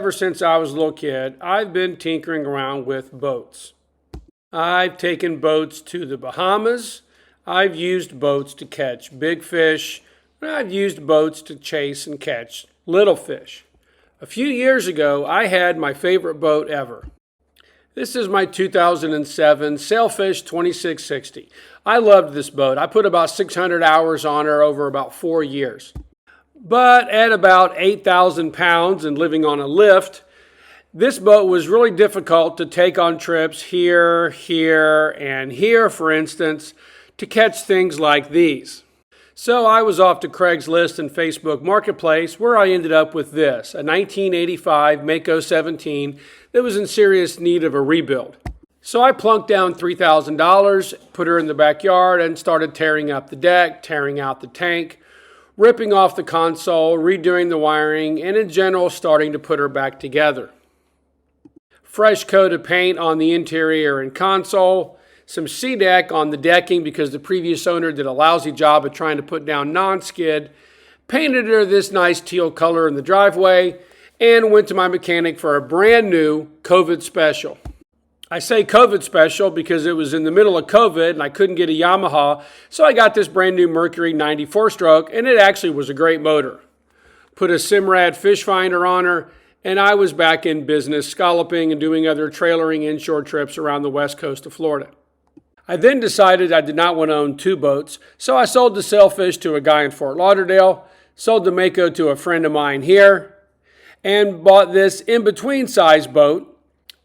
ever since I was a little kid, I've been tinkering around with boats. I've taken boats to the Bahamas. I've used boats to catch big fish. I've used boats to chase and catch little fish. A few years ago, I had my favorite boat ever. This is my 2007 Sailfish 2660. I loved this boat. I put about 600 hours on her over about 4 years. But at about 8,000 pounds and living on a lift, this boat was really difficult to take on trips here, and here, for instance, to catch things like these. So I was off to Craigslist and Facebook Marketplace, where I ended up with this, a 1985 Mako 17 that was in serious need of a rebuild. So I plunked down $3,000, put her in the backyard, and started tearing up the deck, tearing out the tank, ripping off the console, redoing the wiring, and in general starting to put her back together. Fresh coat of paint on the interior and console, some SeaDek on the decking because the previous owner did a lousy job of trying to put down non-skid, painted her this nice teal color in the driveway, and went to my mechanic for a brand new COVID special. I say COVID special because it was in the middle of COVID and I couldn't get a Yamaha, so I got this brand new Mercury 94 stroke, and it actually was a great motor. Put a Simrad fish finder on her, and I was back in business scalloping and doing other trailering inshore trips around the west coast of Florida. I then decided I did not want to own two boats, so I sold the Sailfish to a guy in Fort Lauderdale, sold the Mako to a friend of mine here, and bought this in-between size boat,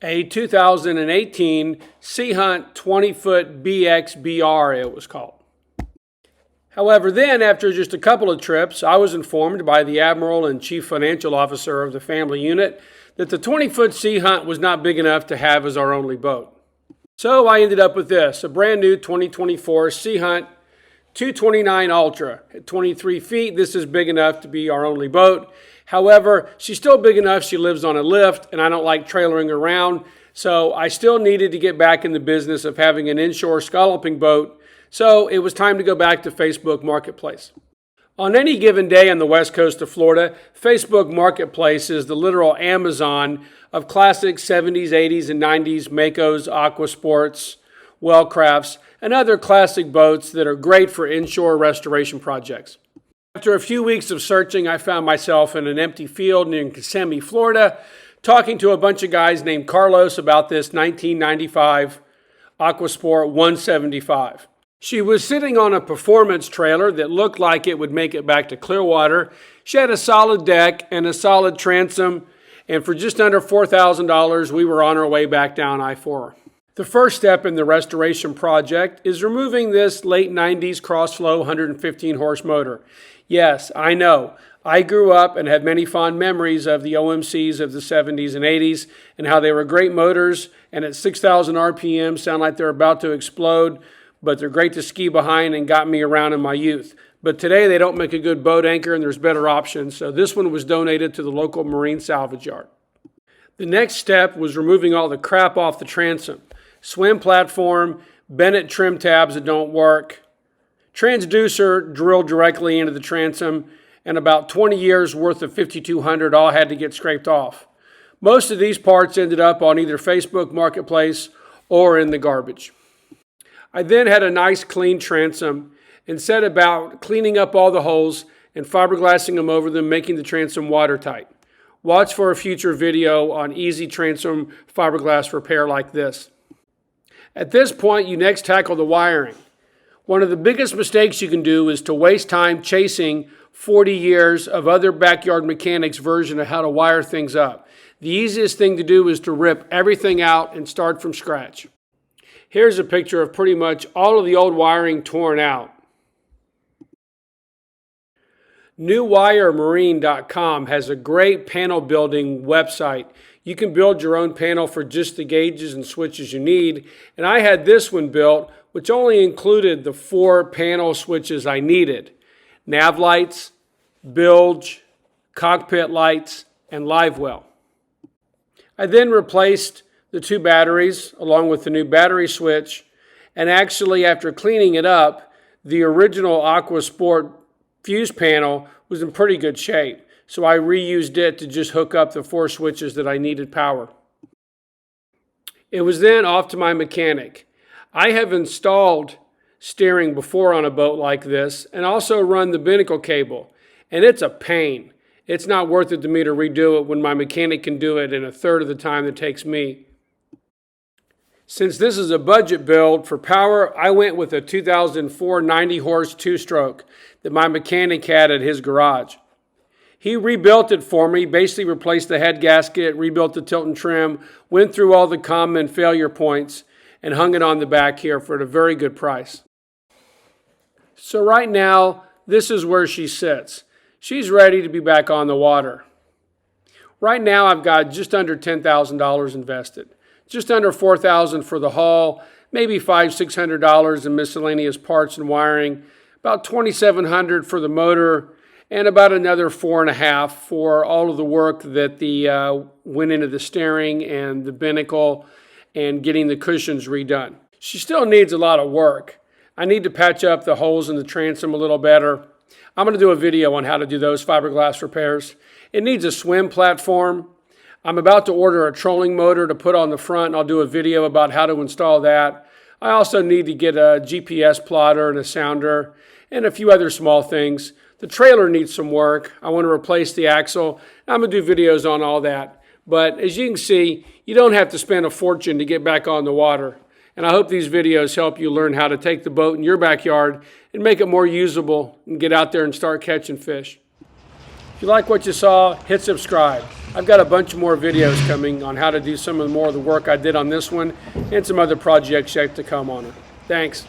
a 2018 Sea Hunt 20-foot BXBR, it was called. However, then, after just a couple of trips, I was informed by the Admiral and Chief Financial Officer of the family unit that the 20-foot Sea Hunt was not big enough to have as our only boat. So I ended up with this, a brand new 2024 Sea Hunt 229 Ultra. At 23 feet, this is big enough to be our only boat. However, she's still big enough, she lives on a lift, and I don't like trailering around, so I still needed to get back in the business of having an inshore scalloping boat, so it was time to go back to Facebook Marketplace. On any given day on the west coast of Florida, Facebook Marketplace is the literal Amazon of classic 70s, 80s, and 90s Makos, Aquasports, Wellcrafts, and other classic boats that are great for inshore restoration projects. After a few weeks of searching, I found myself in an empty field near Kissimmee, Florida, talking to a bunch of guys named Carlos about this 1995 Aquasport 175. She was sitting on a performance trailer that looked like it would make it back to Clearwater. She had a solid deck and a solid transom, and for just under $4,000, we were on our way back down I-4. The first step in the restoration project is removing this late 90s Crossflow 115 horse motor. Yes, I know. I grew up and have many fond memories of the OMCs of the 70s and 80s and how they were great motors and at 6,000 RPM sound like they're about to explode, but they're great to ski behind and got me around in my youth. But today they don't make a good boat anchor and there's better options, so this one was donated to the local marine salvage yard. The next step was removing all the crap off the transom. Swim platform, Bennett trim tabs that don't work, transducer drilled directly into the transom, and about 20 years worth of 5200 all had to get scraped off. Most of these parts ended up on either Facebook Marketplace or in the garbage. I then had a nice clean transom and set about cleaning up all the holes and fiberglassing them over them, making the transom watertight. Watch for a future video on easy transom fiberglass repair like this. At this point, you next tackle the wiring. One of the biggest mistakes you can do is to waste time chasing 40 years of other backyard mechanics' version of how to wire things up. The easiest thing to do is to rip everything out and start from scratch. Here's a picture of pretty much all of the old wiring torn out. NewWireMarine.com has a great panel building website. You can build your own panel for just the gauges and switches you need. And I had this one built, which only included the 4 panel switches I needed: nav lights, bilge, cockpit lights, and live well. I then replaced the 2 batteries along with the new battery switch, and actually after cleaning it up, the original Aquasport fuse panel was in pretty good shape. so I reused it to just hook up the 4 switches that I needed power. It was then off to my mechanic. I have installed steering before on a boat like this and also run the binnacle cable, and it's a pain. It's not worth it to me to redo it when my mechanic can do it in a third of the time it takes me. Since this is a budget build for power, I went with a 2004 90-horse 2-stroke that my mechanic had at his garage. He rebuilt it for me, basically replaced the head gasket, rebuilt the tilt and trim, went through all the common failure points, and hung it on the back here for a very good price. So right now, this is where she sits. She's ready to be back on the water. Right now, I've got just under $10,000 invested. Just under $4,000 for the hull, maybe $500–600 in miscellaneous parts and wiring, about $2,700 for the motor, and about another $4,500 for all of the work that went into the steering and the binnacle and getting the cushions redone. She still needs a lot of work. I need to patch up the holes in the transom a little better. I'm going to do a video on how to do those fiberglass repairs. It needs a swim platform. I'm about to order a trolling motor to put on the front, and I'll do a video about how to install that. I also need to get a GPS plotter and a sounder and a few other small things. The trailer needs some work. I want to replace the axle. I'm going to do videos on all that. But as you can see, you don't have to spend a fortune to get back on the water. And I hope these videos help you learn how to take the boat in your backyard and make it more usable and get out there and start catching fish. If you like what you saw, hit subscribe. I've got a bunch more videos coming on how to do some more of the work I did on this one and some other projects yet to come on it. Thanks.